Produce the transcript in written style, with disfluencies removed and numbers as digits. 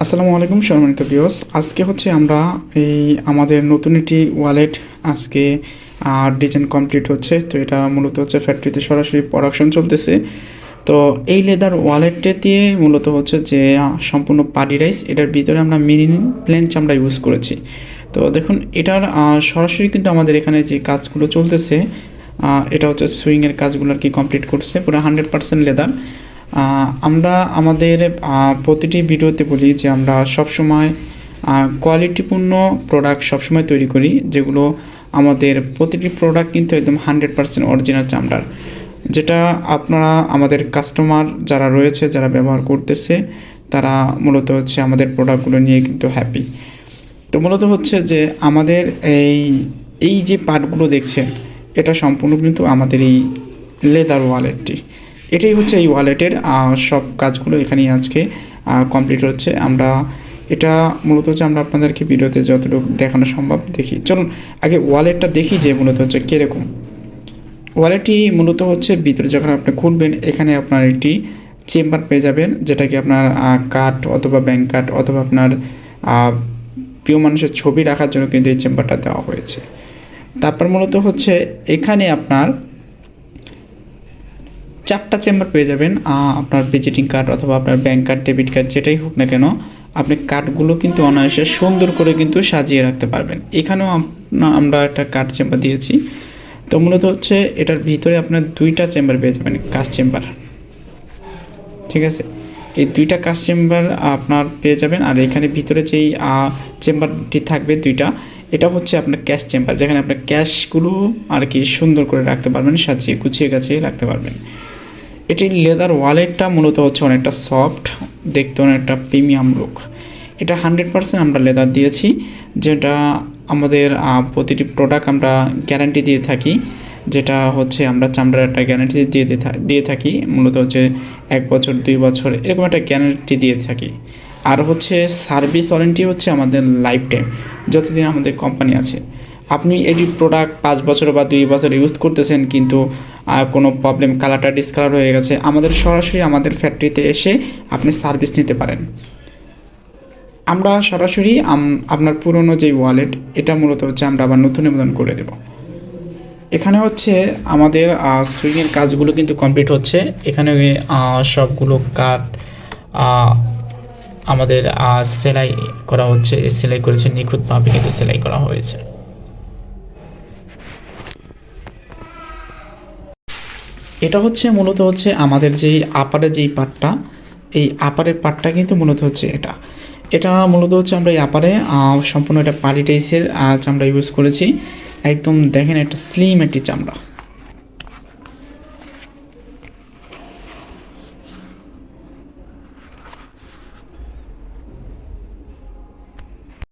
আসসালামু আলাইকুম সম্মানিত ভিউয়ার্স। আজকে হচ্ছে আমরা এই আমাদের নতুন একটি ওয়ালেট আজকে ডিজাইন কমপ্লিট হচ্ছে। তো এটা মূলত হচ্ছে ফ্যাক্টরিতে সরাসরি প্রোডাকশন চলতেছে। তো এই লেদার ওয়ালেটটা দিয়ে মূলত হচ্ছে যে সম্পূর্ণ পার্টি রাইস, এটার ভিতরে আমরা মিনি প্লেন চামড়া ইউজ করেছি। তো দেখুন এটার সরাসরি কিন্তু আমাদের এখানে যে কাজগুলো চলতেছে, এটা হচ্ছে সুইংয়ের কাজগুলো আর কি কমপ্লিট করছে, পুরো 100% লেদার। আমরা আমাদের প্রতিটি ভিডিওতে বলি যে আমরা সবসময় কোয়ালিটিপূর্ণ প্রোডাক্ট সবসময় তৈরি করি, যেগুলো আমাদের প্রতিটি প্রোডাক্ট কিন্তু একদম 100% অরিজিনাল চামড়ার, যেটা আপনারা আমাদের কাস্টমার যারা রয়েছে, যারা ব্যবহার করতেছে, তারা মূলত হচ্ছে আমাদের প্রোডাক্টগুলো নিয়ে কিন্তু হ্যাপি। তো মূলত হচ্ছে যে আমাদের এই এই যে পার্টগুলো দেখছেন, এটা সম্পূর্ণ কিন্তু আমাদের এই লেদার ওয়ালেটটি। এটাই হচ্ছে এই ওয়ালেটের সব কাজগুলো এখানেই আজকে কমপ্লিট হচ্ছে। আমরা এটা মূলত হচ্ছে আমরা আপনাদেরকে ভিডিওতে যতটুকু দেখানো সম্ভব দেখি। চলুন আগে ওয়ালেটটা দেখি যে মূলত হচ্ছে কীরকম। ওয়ালেটটি মূলত হচ্ছে ভিতরে যখন আপনি খুলবেন, এখানে আপনার একটি চেম্বার পেয়ে যাবেন, যেটাকে আপনার কার্ড অথবা ব্যাংক কার্ড অথবা আপনার প্রিয় মানুষের ছবি রাখার জন্য কিন্তু এই চেম্বারটা দেওয়া হয়েছে। তারপর মূলত হচ্ছে এখানে আপনার 4টা চেম্বার পেয়ে যাবেন। আপনার ভিজিটিং কার্ড অথবা আপনার ব্যাংক কার্ড, ডেবিট কার্ড যেটাই হোক না কেন, আপনি কার্ডগুলো কিন্তু অনায়াসে সুন্দর করে কিন্তু সাজিয়ে রাখতে পারবেন। এখানেও আমরা একটা কার্ড চেম্বার দিয়েছি। তো মূলত হচ্ছে এটার ভিতরে আপনার 2টা চেম্বার পেয়ে যাবেন, কাজ চেম্বার। ঠিক আছে, এই 2টা কাজ চেম্বার আপনার পেয়ে যাবেন। আর এখানে ভিতরে যেই চেম্বারটি থাকবে 2টা, এটা হচ্ছে আপনার ক্যাশ চেম্বার, যেখানে আপনার ক্যাশগুলো আর কি সুন্দর করে রাখতে পারবেন, সাজিয়ে গুছিয়ে গাছিয়ে রাখতে পারবেন। এটি লেদার ওয়ালেটটা মূলত হচ্ছে অনেকটা সফট, দেখতে অনেকটা প্রিমিয়াম লুক। এটা 100% আমরা লেদার দিয়েছি, যেটা আমাদের প্রতিটি প্রোডাক্ট আমরা গ্যারান্টি দিয়ে থাকি, যেটা হচ্ছে আমরা চামড়ার একটা গ্যারান্টি দিয়ে থাকি। মূলত হচ্ছে 1 বছর 2 বছর এরকম একটা গ্যারান্টি দিয়ে থাকি। আর হচ্ছে সার্ভিস ওয়ারেন্টি হচ্ছে আমাদের লাইফ টাইম, যতদিন আমাদের কোম্পানি আছে। আপনি এটি প্রোডাক্ট 5 বছর বা 2 বছর ইউজ করতেছেন, কিন্তু কোনো প্রবলেম, কালারটা ডিসকালার হয়ে গেছে, আমাদের সরাসরি আমাদের ফ্যাক্টরিতে এসে আপনি সার্ভিস নিতে পারেন। আমরা সরাসরি আপনার পুরনো যে ওয়ালেট, এটা মূলত হচ্ছে আমরা আবার নতুন নিবেদন করে দেব। এখানে হচ্ছে আমাদের সুইংয়ের কাজগুলো কিন্তু কমপ্লিট হচ্ছে। এখানে সবগুলো কাট আমাদের সেলাই করা হচ্ছে। সেলাই করেছে নিখুঁতভাবে, কিন্তু সেলাই করা হয়েছে। এটা হচ্ছে মূলত হচ্ছে আমাদের যেই আপারের যেই পার্টটা, এই আপারের পার্টটা কিন্তু মূলত হচ্ছে এটা মূলত হচ্ছে আমরা এই আপারে সম্পূর্ণ একটা পার্টি টাইসের চামড়া ইউজ করেছি। একদম দেখেন একটা স্লিম একটি চামড়া।